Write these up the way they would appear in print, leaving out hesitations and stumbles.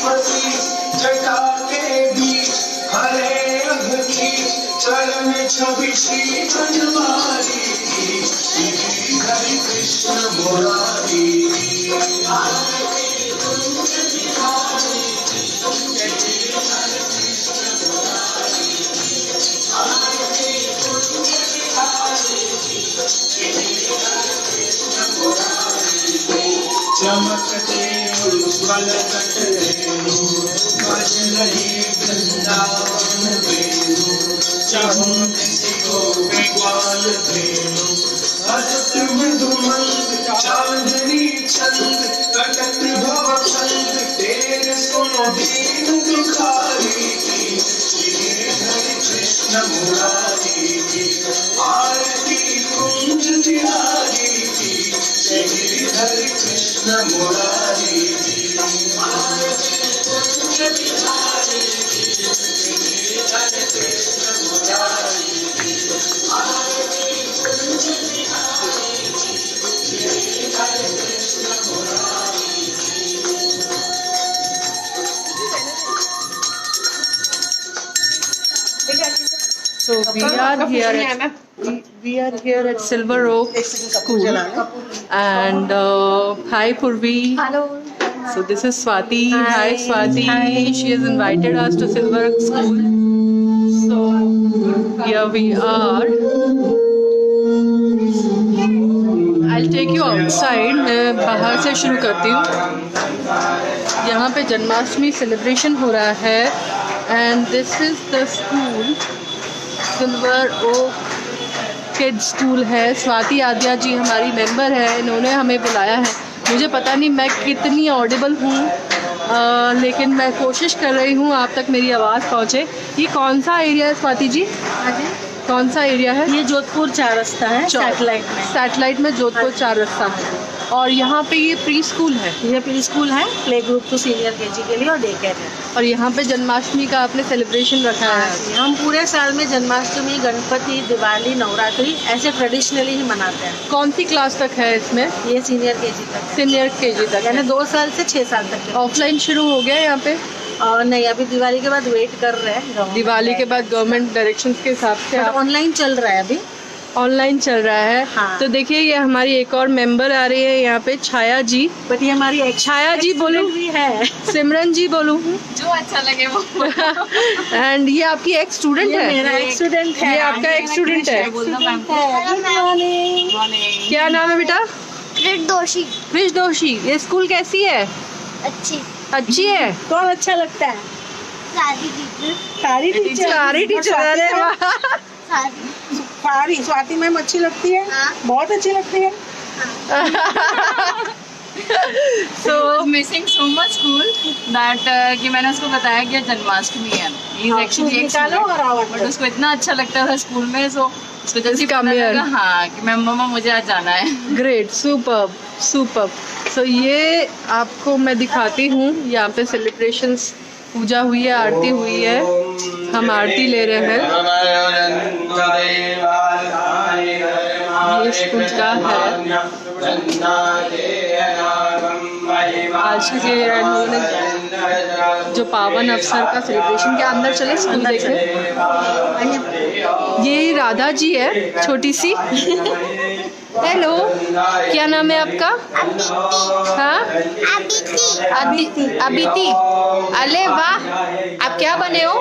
बसी जटा के बीच हरे अघी चरण छवि श्री बनवारी श्री हरि कृष्ण मुरारी चमकते उज्ज्वल तट रेणु बज रही वृंदावन वेणु चहुं दिशो विग्वाल धेनु अजत मृदुमंद चांदनी चंद कटक भव छंद तेरे सुनो दीन दुखारी श्री हरि कृष्ण मुरारी आरती कुंज बिहारी श्री हरि कृष्ण मुरारी आरती कुंज बिहारी श्री हरि कृष्ण मुरारी आरती Kunj Bihari Shri Hari Krishna Murari. So we are here at Silver Oak School, and hi Purvi. Hello. So this is Swati. Hi Swati. Hi. She has invited us to Silver Oak School. So here we are. I'll take you outside. मैं बाहर से शुरू करती हूँ. यहाँ पे Janmashtami celebration हो रहा है, and this is the school. Silver oak kids school है. स्वाति आद्या जी हमारी मेंबर है, इन्होंने हमें बुलाया है. मुझे पता नहीं मैं कितनी ऑडिबल हूँ, लेकिन मैं कोशिश कर रही हूँ आप तक मेरी आवाज़ पहुँचे. ये कौन सा एरिया है स्वाति जी? कौन सा एरिया है? ये जोधपुर 4 रास्ता है, सैटेलाइट में. सैटेलाइट में जोधपुर 4 रास्ता है. और यहाँ पे ये प्री स्कूल है. ये प्री स्कूल है, play group to senior KG के लिए, और डे केयर है. और यहाँ पे जन्माष्टमी का आपने सेलिब्रेशन रखा है. हम पूरे साल में जन्माष्टमी, गणपति, दिवाली, नवरात्रि ऐसे ट्रेडिशनली ही मनाते हैं. कौन सी क्लास तक है इसमें? ये सीनियर केजी तक. सीनियर केजी तक, यानी 2 साल से 6 साल तक. ऑफलाइन शुरू हो गया यहाँ पे? और नहीं, अभी दिवाली के बाद वेट कर रहे हैं. दिवाली के बाद गवर्नमेंट डायरेक्शंस के हिसाब से ऑनलाइन चल रहा है. अभी ऑनलाइन चल रहा है. हाँ. तो देखिए ये हमारी एक और मेंबर आ रही है यहाँ पे, छाया जी. बट ये हमारी छाया जी बोलूं भी है, सिमरन जी बोलूं, जो अच्छा लगे वो. एंड ये आपकी एक स्टूडेंट है? मेरा एक स्टूडेंट है. ये आपका एक स्टूडेंट है. क्या नाम है बेटा? कृष दोषी. कृष दोषी. ये स्कूल कैसी है? अच्छी. अच्छी है. कौन अच्छा लगता है? सारी टीचर. सारी टीचर. सारी टीचर. अरे वाह. सारी. स्वाति मैम अच्छी लगती है. हाँ. बहुत अच्छी लगती है. So missing so much school that कि मैंने उसको बताया कि जन्माष्टमी है. बट उसको इतना अच्छा लगता था स्कूल में, सो उसको जल्दी पता लगा हाँ कि मैम मम्मा मुझे आज जाना है. ग्रेट. Superb superb. सो ये आपको मैं दिखाती हूँ, यहाँ पे सेलिब्रेशंस, पूजा हुई है, आरती हुई है. हम आरती ले रहे हैं. ये स्कूल का है. आज के इन्होंने जो पावन अवसर का सेलिब्रेशन के अंदर चले स्कूल देखे. ये राधा जी है, छोटी सी. हेलो, क्या नाम है आपका? हाँ, अदिति. अदिति. अरे वाह, आप क्या बने हो?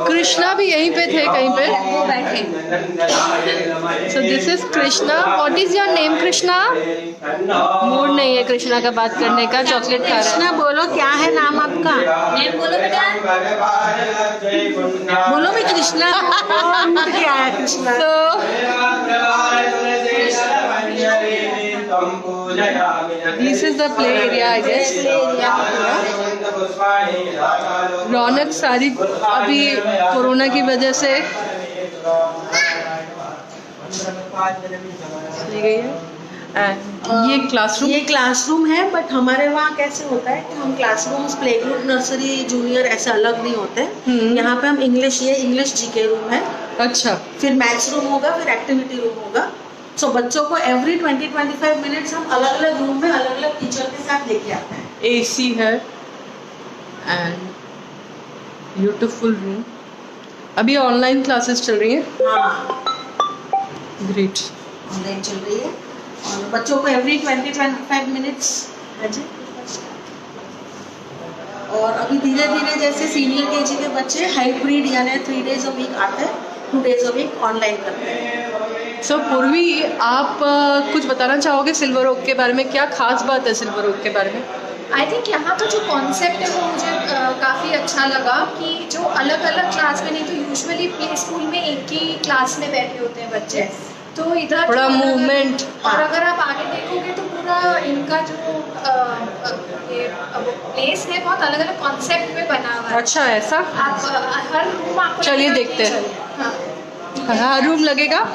कृष्णा भी यहीं पे थे कहीं पे, वो बैठे. So this is Krishna. What is your name Krishna? Mood नहीं है कृष्णा का बात करने का, चॉकलेट खा रहा है. कृष्णा बोलो, क्या है नाम आपका? नेम बोलो बेटा. बोलो भी कृष्णा. क्या है Krishna? This is the play area I guess. रौनक सारी अभी कोरोना की वजह से चली गई है. ये क्लासरूम. ये क्लासरूम है, बट हमारे वहाँ कैसे होता है कि हम classrooms, play group, nursery, junior ऐसे अलग नहीं होते. यहाँ पे हम इंग्लिश, ये इंग्लिश जीके रूम है. अच्छा. फिर मैथ्स रूम होगा, फिर एक्टिविटी रूम होगा, सो बच्चों को एवरी 20-25 मिनट्स हम अलग अलग रूम में अलग अलग टीचर के साथ लेके आते हैं. AC है एंड ब्यूटीफुल रूम. अभी ऑनलाइन क्लासेस चल रही हैं. हाँ, ग्रेट. ऑनलाइन चल रही है और बच्चों को एवरी 20-25 मिनट्स. और अभी धीरे धीरे जैसे सीनियर केजी के बच्चे हाइब्रिड यानी 3 days a week आते हैं, 2 days a week ऑनलाइन करते हैं. सो पूर्वी, आप कुछ बताना चाहोगे सिल्वर ओक के बारे में? क्या खास बात है सिल्वर ओक के बारे में? आई थिंक यहाँ का जो कॉन्सेप्ट है वो मुझे काफ़ी अच्छा लगा कि जो अलग अलग क्लास में, नहीं तो यूजुअली प्ले स्कूल में एक ही क्लास में बैठे होते हैं बच्चे, तो इधर थोड़ा जो अलग-अलग- मूवमेंट. और अगर आप आगे देखोगे तो पूरा इनका जो ये प्लेस है बहुत अलग अलग कॉन्सेप्ट में बना हुआ है. अच्छा, ऐसा? आप हर रूम आपको चलिए लगेगा देखते हैं. कि- हाँ. हाँ, रूम लगेगा.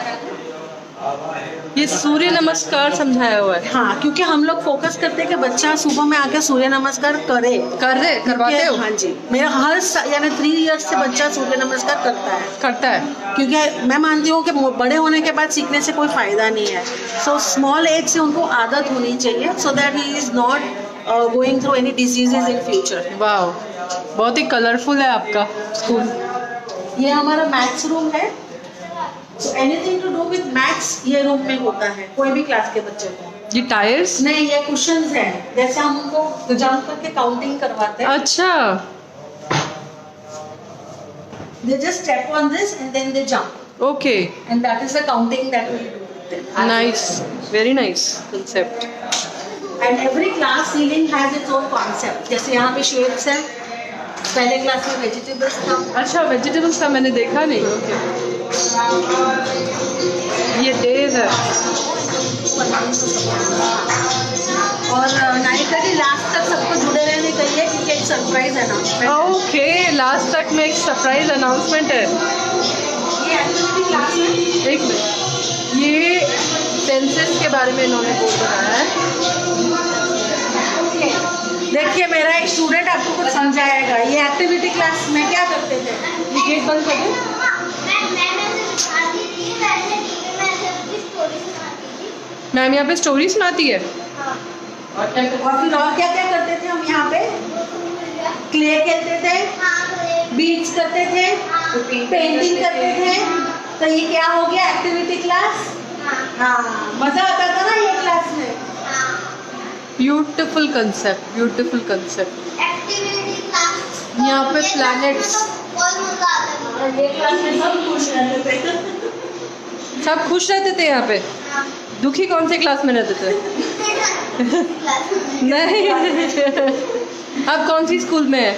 ये सूर्य नमस्कार समझाया हुआ है. हाँ, क्योंकि हम लोग फोकस करते हैं कि बच्चा सुबह में आके सूर्य नमस्कार करे. करवाते हो? हाँ जी, मेरा हर यानी 3 years से बच्चा सूर्य नमस्कार करता है. क्योंकि मैं मानती हूँ कि बड़े होने के बाद सीखने से कोई फायदा नहीं है. सो स्मॉल एज से उनको आदत होनी चाहिए so that he is not going through any diseases in future. वाह, बहुत ही कलरफुल है आपका स्कूल. ये हमारा मैथ्स रूम है. So anything to do with maths ये रूम में होता है, कोई भी क्लास के बच्चे को. ये टायर्स? नहीं, ये कुशन्स हैं. जैसे हम उनको जंप करके काउंटिंग करवाते हैं. अच्छा. They just step on this and then they jump. Okay. And that is the counting that we do with them. Nice, very nice concept. And every class ceiling has its own concept. जैसे यहाँ पे shapes है. पहले class में vegetables था. अच्छा, vegetables का मैंने देखा नहीं. ओके. ये डेज है. और 9:30 लास्ट तक सबको जुड़े रहने कहिए क्योंकि एक सरप्राइज अनाउंसमेंट. ओके, लास्ट तक में एक सरप्राइज अनाउंसमेंट है. ये एक्टिविटी क्लास है. एक मिनट, ये सेंसेस के बारे में इन्होंने बोल बनाया है. देखिए, मेरा एक स्टूडेंट आपको कुछ समझाएगा. ये एक्टिविटी क्लास में क्या करते थे? ये गेट बंद कर दे. मैम यहाँ पे स्टोरी सुनाती है. और क्या करते और फिर और क्या क्या करते थे हम यहाँ पे? क्ले खेलते थे, बीट्स करते थे, पेंटिंग करते थे. तो ये क्या हो गया? Activity class. हाँ, मजा आता था ना ये क्लास में. Beautiful concept, beautiful concept. यहाँ पे प्लैनेट्स. और ये क्लास में सब खुश रहते थे. सब खुश रहते थे यहाँ पे. दुखी कौन से क्लास में रहते थे? नहीं. आप कौन सी स्कूल में है?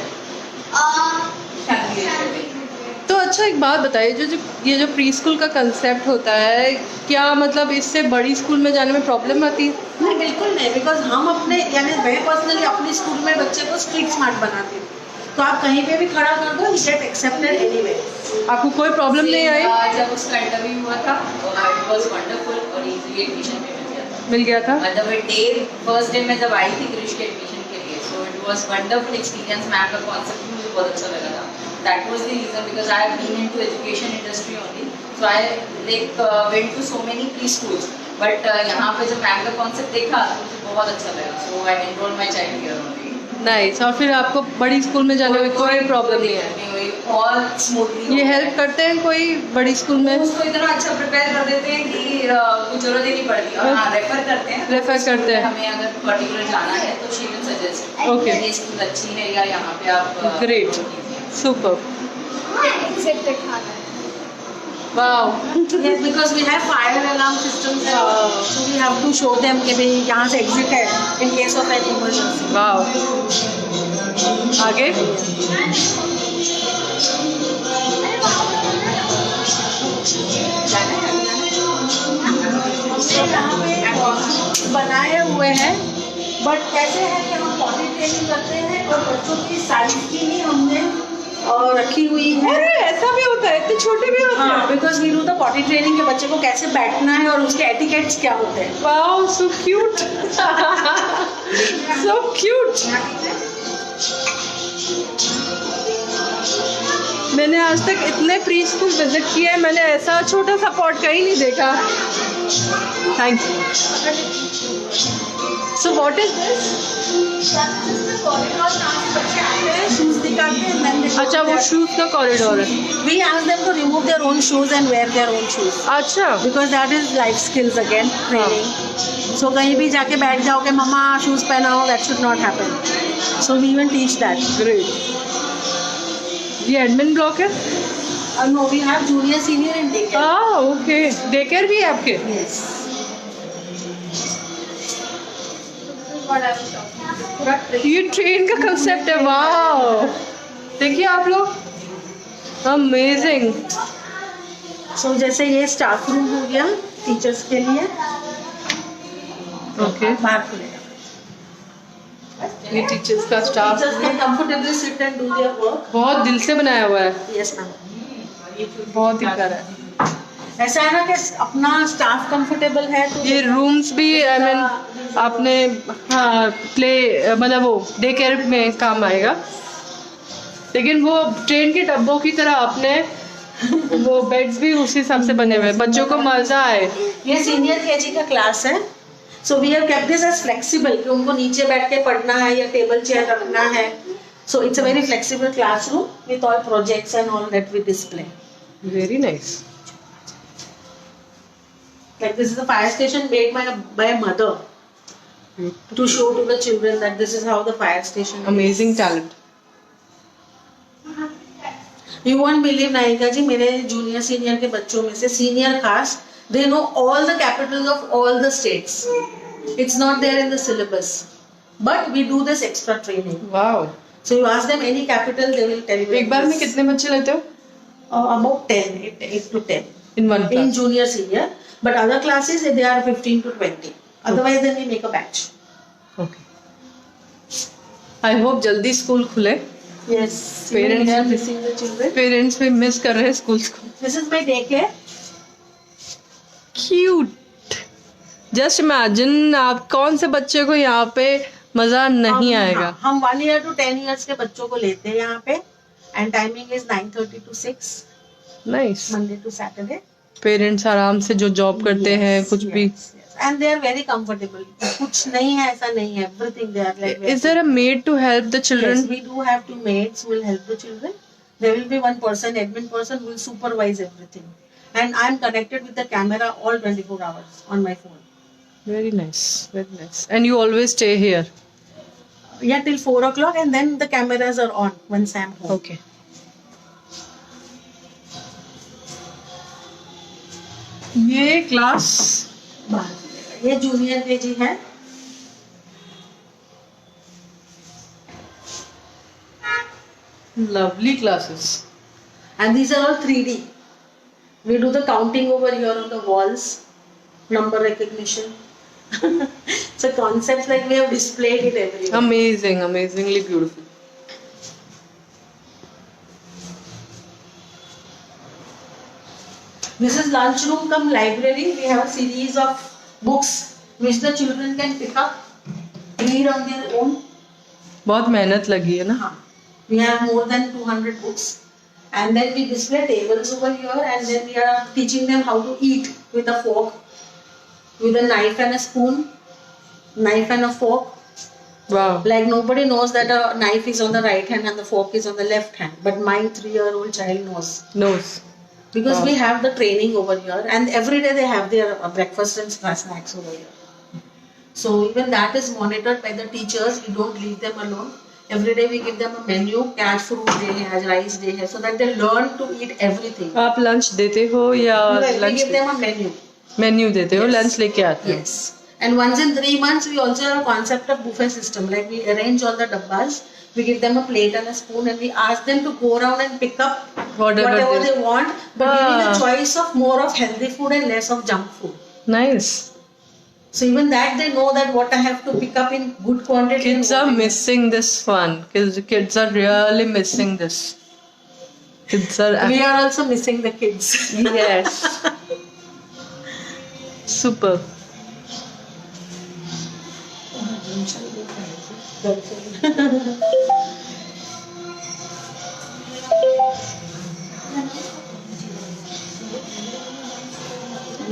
तो अच्छा, एक बात बताइए, ये जो प्री स्कूल का कंसेप्ट होता है, क्या मतलब इससे बड़ी स्कूल में जाने में प्रॉब्लम आती है? नहीं, बिल्कुल नहीं. बिकॉज हम अपने यानी मैं पर्सनली अपने स्कूल में बच्चे को स्ट्रीट स्मार्ट बनाती हूँ. तो आप कहीं पे भी खड़ा कर दो, गेट एक्सेप्टेड एनीवे. आपको कोई प्रॉब्लम नहीं आई? जब उसका इंटरव्यू हुआ था, इट वाज वंडरफुल और इजीली एडमिशन मिल गया था. मतलब फर्स्ट डे में जब आई थी क्रिश के एडमिशन के लिए, so it was wonderful experience. Ma'am का कॉन्सेप्ट मुझे बहुत अच्छा लगा था. That was the reason because I have been into education industry only, so I went to so many pre schools. But यहाँ पे जब मैम का कॉन्सेप्ट देखा तो मुझे बहुत अच्छा लगा. So I enroll my child here only. Nice. और फिर आपको बड़ी स्कूल में जाने में कोई प्रॉब्लम नहीं है? और स्मूथली ये हेल्प करते हैं कोई बड़ी स्कूल में? उसको इतना अच्छा प्रिपेयर कर देते हैं कि कुछ जरूरत ही नहीं पड़ती. और हाँ, रेफर करते हैं. हमें अगर पर्टिकुलर जाना है तो शी विल सजेस्ट. ओके, ये स्कूल अच्छी है या यहाँ पे आप great, super. Wow. Yes, because we have fire alarm systems, so we have to show them कि भाई यहाँ से exit है in case of any emergency. Wow. आगे. यहाँ पे बनाए हुए हैं, बट कैसे है कि हम पॉटी ट्रेनिंग करते हैं और बच्चों की साइज की ही हमने रखी हुई है. अरे ऐसा भी होता है? इतने छोटे भी होते हैं? हाँ, because we do the potty training के बच्चे को कैसे बैठना है और उसके एटिकेट्स क्या होते हैं. Wow, so cute. So cute. मैंने आज तक इतने प्री स्कूल विजिट किए हैं, मैंने ऐसा छोटा सा पॉट कहीं नहीं देखा. Thank you. So what is this? Shoes दिखाते हैं then they go अच्छा, वो there. शूज का कॉरिडोर है. We ask them to remove their own shoes and wear their own shoes अच्छा. because that is life skills again training. So कहीं भी जाके बैठ जाओगे मम्मा शूज पहनाओ, that should not happen. So we even teach that. Great. ये admin block है. No, we have junior, senior and daycare. Okay. Daycare भी है आपके? Yes. ये ट्रेन का कंसेप्ट है. वाओ, देखिए आप लोग, अमेजिंग. So जैसे ये स्टाफ रूम हो गया टीचर्स के लिए. ओके. बाहर खुलेगा. ये टीचर्स का staff Teachers can comfortably sit and do their work. बहुत दिल से बनाया हुआ है. Yes ma'am. बहुत ही प्यारा है. ऐसा है ना कि अपना स्टाफ कंफर्टेबल है तो ये रूम्स भी आई मीन आपने हाँ प्ले मतलब वो डे केयर में काम आएगा, लेकिन वो ट्रेन के डब्बों की तरह आपने वो बेड्स भी उसी हिसाब से बने हुए हैं, बच्चों को मजा आए. ये सीनियर केजी का क्लास है. So we have kept this as flexible कि उनको नीचे बैठ के पढ़ना है या टेबल चेयर रखना है. So it's a very flexible classroom with all projects and all that we display. Very nice. Like this is a fire station made by a mother to show to the children that this is how the fire station is. Amazing talent. You won't believe नायिका जी, मेरे junior senior के बच्चों में से senior खास, they know all the capitals of all the states. It's not there in the syllabus, but we do this extra training. Wow. So you ask them any capital, they will tell you. एक बार में कितने बच्चे लेते हो? About 10, 8 to 10 in one in class. junior senior, but other classes they are 15 to 20. Otherwise then we make a batch. Okay. I hope जल्दी school खुले. Yes. Parents They are will- missing the children. Parents भी miss कर रहे हैं school को. This is my daycare. Cute. Just imagine आप कौन से बच्चे को यहाँ पे मजा नहीं आएगा. हम 1 year to 10 years के बच्चों को लेते हैं यहाँ पे and timing is 9:30 to 6 nice. Monday to Saturday. Parents आराम से जो जॉब करते हैं कुछ भी. And they are very comfortable. कुछ नहीं है ऐसा नहीं है. Everything they are like. Is there a maid to help the Yes, children? we do have 2 maids who will help the children. There will be one person, admin person, who will supervise everything. And I am connected with the camera all 24 hours on my phone. Very nice, very nice. And you always stay here? Yeah, till 4 o'clock, and then the cameras are on once I am home. Okay. ये class ये junior KG है. lovely classes. And these are all 3D. We do the counting over here on the walls, number recognition. So concepts like we have displayed it everywhere. Amazing, amazingly beautiful. This is lunchroom cum library. We have a series of books which the children can pick up, read on their own. बहुत मेहनत लगी है ना. We have more than 200 books. And then we display tables over here, and then we are teaching them how to eat with a fork, with a knife and a spoon, knife and a fork. Wow. Like nobody knows that a knife is on the right hand and the fork is on the left hand. But my 3-year-old child knows. Knows. Because Wow. we have the training over here, and every day they have their breakfast and snacks over here. So even that is monitored by the teachers. We don't leave them alone. Every day we give them a menu. आज fruit day है, आज rice day है, so that they learn to eat everything. आप lunch देते हो या We lunch give them a menu. Menu देते हो, Yes. लंच लेके आते हो? Yes. And once in 3 months, we also have a concept of buffet system. Like we arrange all the dabbas, we give them a plate and a spoon, and we ask them to go around and pick up whatever they want, but giving a choice of more of healthy food and less of junk food. Nice. So even that they know that what I have to pick up in good quantity. Kids and are what I- missing this fun. Kids are really missing this. Kids are We are also missing the kids. yes. Super.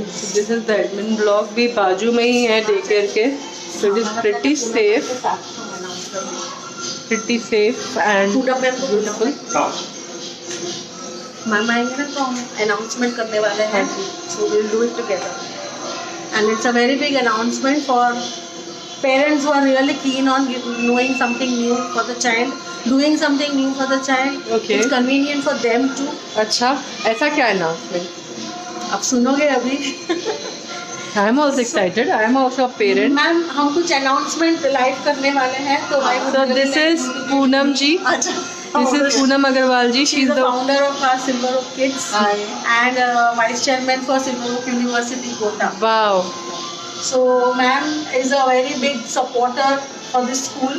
This is the admin block भी बाजू में ही है day care के, so it is pretty safe and beautiful. Ma'am आएंगे ना तो हम announcement करने वाले हैं, so will do it together and it's a very big announcement for parents who are really keen on knowing something new for the child, doing something new for the child. Okay. It's convenient for them too. अच्छा, ऐसा क्या announcement? आप सुनोगे अभी। I am also excited, I am also a parent. Ma'am हम कुछ announcement live करने वाले हैं तो So this is Poonam ji, this is Poonam Agarwal ji, She is the the founder of our Silver Oak Kids and vice chairman for Silver Oak University, Kota. wow, So, ma'am is a very big supporter for this school.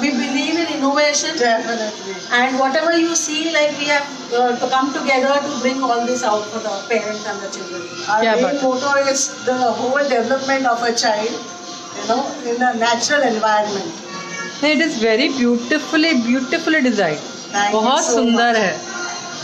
We believe in innovation. Definitely. And whatever you see, like we have to come together to bring all this out for the parents and the children. Our क्या main बात है? motto is the whole development of a child, you know, in a natural environment. it is very beautifully designed, Thank you बहुत so सुंदर much. है।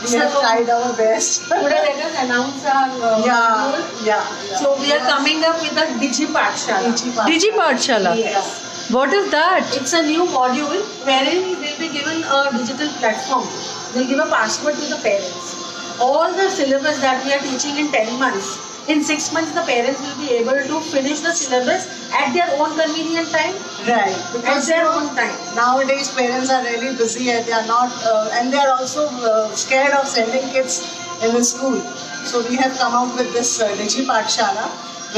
We have tried our best. Today let us announce our Yeah, school. yeah. So we are coming up with the Digi Pathshala. Digi Pathshala, Yes. what is that? It's a new module wherein we will be given a digital platform. We'll give a password to the parents. All the syllabus that we are teaching in 10 months, in 6 months the parents will be able to finish the syllabus at their own convenient time, Right. at Because their own time. nowadays parents are really busy and they are not, and they are also scared of sending kids in the school. So we have come out with this Digi Pathshala,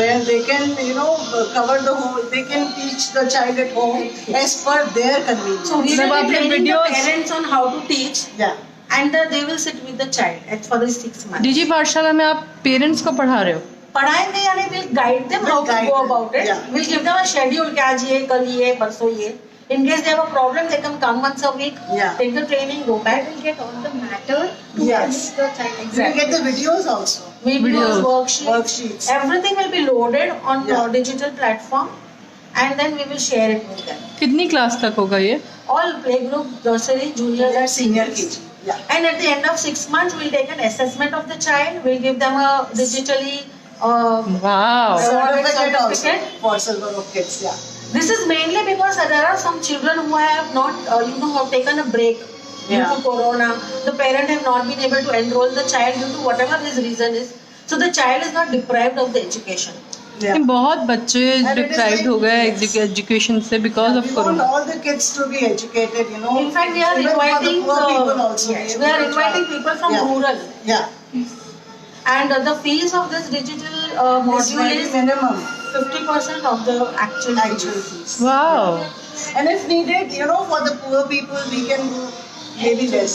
where they can, you know, cover the whole. They can teach the child at home as per their convenience. So we जब will be आपने training the videos- parents on how to teach Yeah. and they will sit with the child for the 6 months. डिजी पाठशाला में आप parents को पढ़ा रहे हो? पढ़ाएंगे यानी we'll guide them how We'll to guide go them, about it. yeah. We'll give them a schedule कि आज ये, कल ये, परसों ये. In case they have a problem, they can come once a week, Yeah. take the training, go back. Will get all the matter to Yes. teach the child. You will get the videos also. Videos, Videos. worksheets. Everything will be loaded on Yeah. our digital platform and then we will share it with them. कितनी class तक होगा ये? All playgroup, nursery, junior and Senior senior KG. Yeah. And at the end of 6 months, we'll take an assessment of the child. We'll give them a digitally Wow, Certificate also certificate. for Silver Oak Kids. Yeah. This is mainly because there are some children who have not, have taken a break due Yeah. to corona. The parent have not been able to enroll the child due to whatever his reason is. So the child is not deprived of the education. Yeah. बहुत बच्चे And it is deprived हो गए education से because of We want corona. all the kids to be educated, you know. In fact, we are Even for the inviting poor people also. yes, we are inviting people from Yeah. rural. Yeah. And the fees of this digital It's module very is minimum 50% of the actual actual fees. fees. Wow, And if needed, you know, for the poor people, we can do maybe less.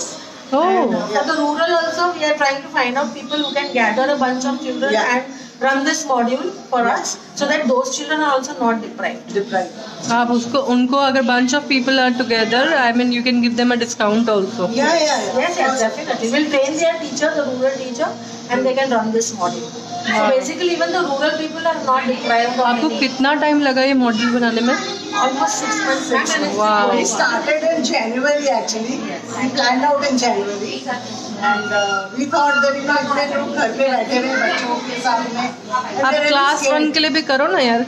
Oh, For the rural also, we are trying to find out people who can gather a bunch of children Yeah. and run this module for Yeah. us, so that those children are also not deprived. Deprived. आप उसको उनको अगर bunch of people are together, I mean you can give them a discount also. Yeah, yeah, yeah. Yes, definitely. We'll train their teacher, the rural teacher, and they can run this module. So basically, even the rural people are not deprived of आपको any. कितना time लगा ये module बनाने में? Almost 6 months. Wow. We started in January actually. We planned out in January. And we thought that, you know, इतने लोग घर पे बैठे हुए बच्चों के सामने. and आप they're really क्लास scared. 1 के लिए भी करो ना यार।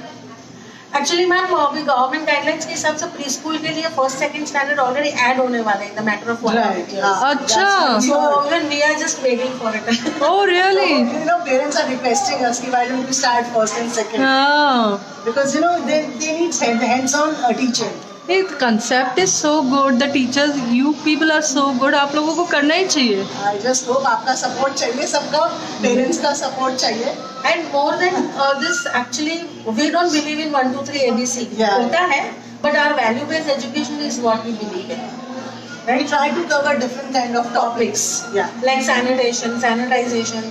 Actually, मैम अभी गवर्नमेंट गाइडलाइंस के हिसाब से प्री स्कूल के लिए first second standard already add होने वाले हैं in the matter of 1 Right. year. yeah. अच्छा। That's So what we even we are just waiting for it. Oh really? You know, parents are requesting us, why don't we start first and second? हाँ, Because, you know, they need hands-on teaching. ये concept is so good, the teachers you people are so good, आप लोगों को करना ही चाहिए। I just hope आपका support चाहिए, सबका पेरेंट्स का सपोर्ट चाहिए. And more than this, actually, we don't believe in 1, 2, 3 ABC. Yeah. होता है, but our value-based education is what we believe in. We try to cover different kind of topics. Yeah. Like sanitation, sanitization,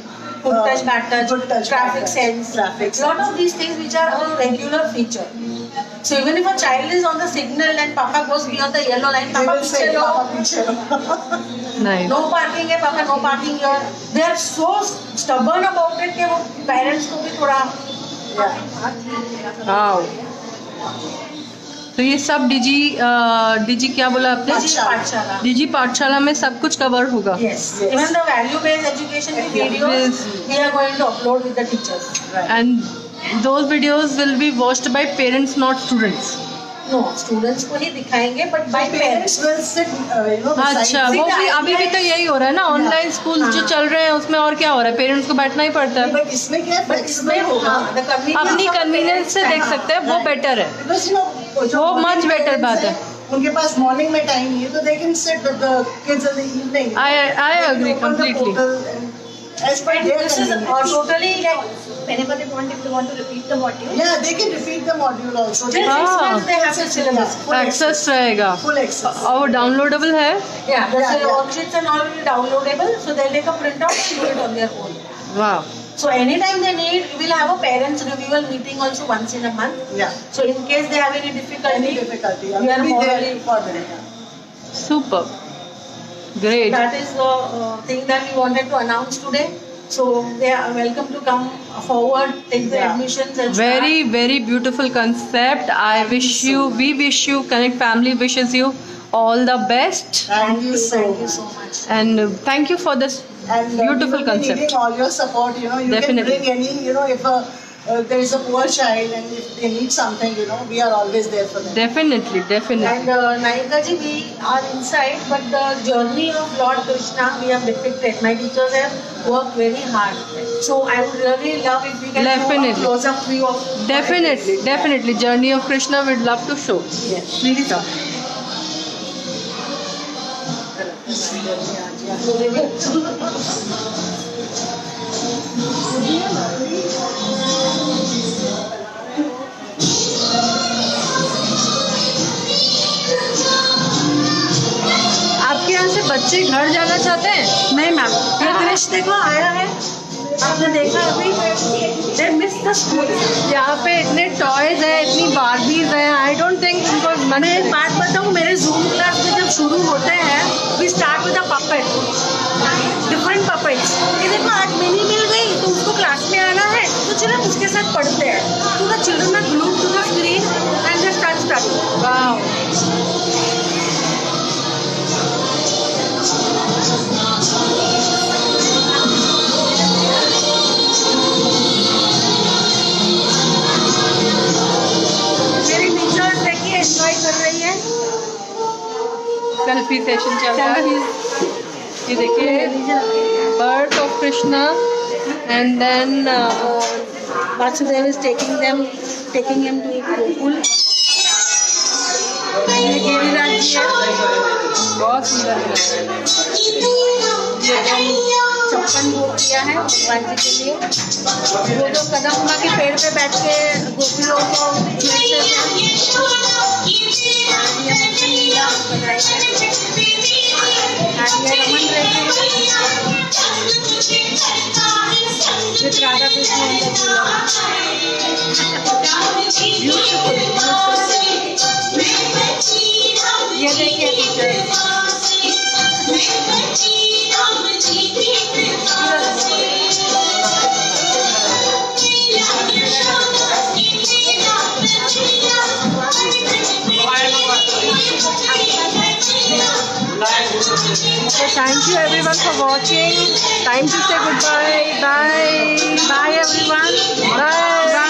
good touch, bad touch, Good touch, traffic bad touch, sense. traffic Lot of these things which are a regular feature. So even if a child is on the signal and Papa goes beyond the yellow line, They Papa will say, piche lo. Papa पीछे लो. Nice. No parking है Papa, no parking here. They are so stubborn about it कि वो parents को भी थोड़ा Yeah. Wow, तो ये सब डिजी क्या बोला आपने? पाठशाला। डिजी पाठशाला में सब कुछ कवर होगा। Yes. Even the value-based education videos we are going to upload with the teachers. And those videos will be watched by parents, not students. No, students को ही दिखाएंगे, but by parents. Parents will sit, beside अच्छा, them. वो भी अभी भी तो यही हो रहा है ना, ऑनलाइन स्कूल जो चल रहे हैं उसमें और क्या हो रहा है, पेरेंट्स को बैठना ही पड़ता है। But इसमें क्या है? But इसमें होगा the convenience अपनी of the कन्वीनियंस parents से देख है। सकते हैं, वो बेटर है। Because जो वो much morning better parents बात है। हैं, उनके पास मॉर्निंग में टाइम नहीं है, तो they can sit with the kids in the evening. I agree completely. As per their This is convenience. totally like Whenever they want to repeat the module. Yeah, they can repeat the module also. They till can 6 हाँ। months they have the syllabus. Full access रहेगा full access. और वो downloadable है। Yeah, the Yeah, yeah. worksheets and all will be downloadable, so they'll take a printout and do it on their own. वाह, So anytime they need, we'll have a parents review meeting also once in a month. Yeah. So in case they have any difficulty, Any difficulty, we are will be there morally- for them. Super, great. that is the thing that we wanted to announce today. So they are welcome to come forward, take the Yeah. admissions and Very, very beautiful concept. I wish you, we wish you, Connect family wishes you all the best. Thank you so Thank you much. so much. And thank you for this And beautiful we will be concept. needing all your support. You Definitely. can bring any. If there is a poor child and if they need something, we are always there for them. Definitely, definitely. And Naika ji, we are inside, but the journey of Lord Krishna we have depicted. My teachers have worked very hard. So I would really love if we can Definitely. do a close-up view of Definitely, definitely. Journey of Krishna, we'd love to show. Yes. Please come. आपके यहाँ से बच्चे घर जाना चाहते हैं? नहीं ma'am, ये क्रिश देखो आया है, आपने देखा अभी, they miss the school. यहाँ पे इतने टॉयज हैं, इतनी बार्बीज हैं, आई डोंट थिंक उनको मैं एक बात बताऊँ, मेरे जूम क्लास में जब शुरू होते हैं, we start with a puppet, different puppets. ये देखो आज मिनी मिल गई तो उसको क्लास में आना है, तो चलो उसके साथ पढ़ते हैं. So the children are glued to the screen and they start studying. Wow, मेरी टीचर्स देखिए एंजॉय कर रही है. सेल्फी सेशन चल रहा है। ये देखिए, birth of Krishna and then Vasudev is taking him to Gokul. ये गिरिराज जी है. बहुत सुंदर है। ये जो 56 भोग किया है भगवान जी के लिए, वो जो कदम्बा के पेड़ पे बैठ के गोपियों को छेड़ते थे, ये मंगल लीला बनाई है. And ये Raman Reddy with Radha Krishna on the Beautiful, ये देखिए teacher. So thank you everyone for watching. Time to say goodbye. Bye. Bye everyone. Bye. Bye.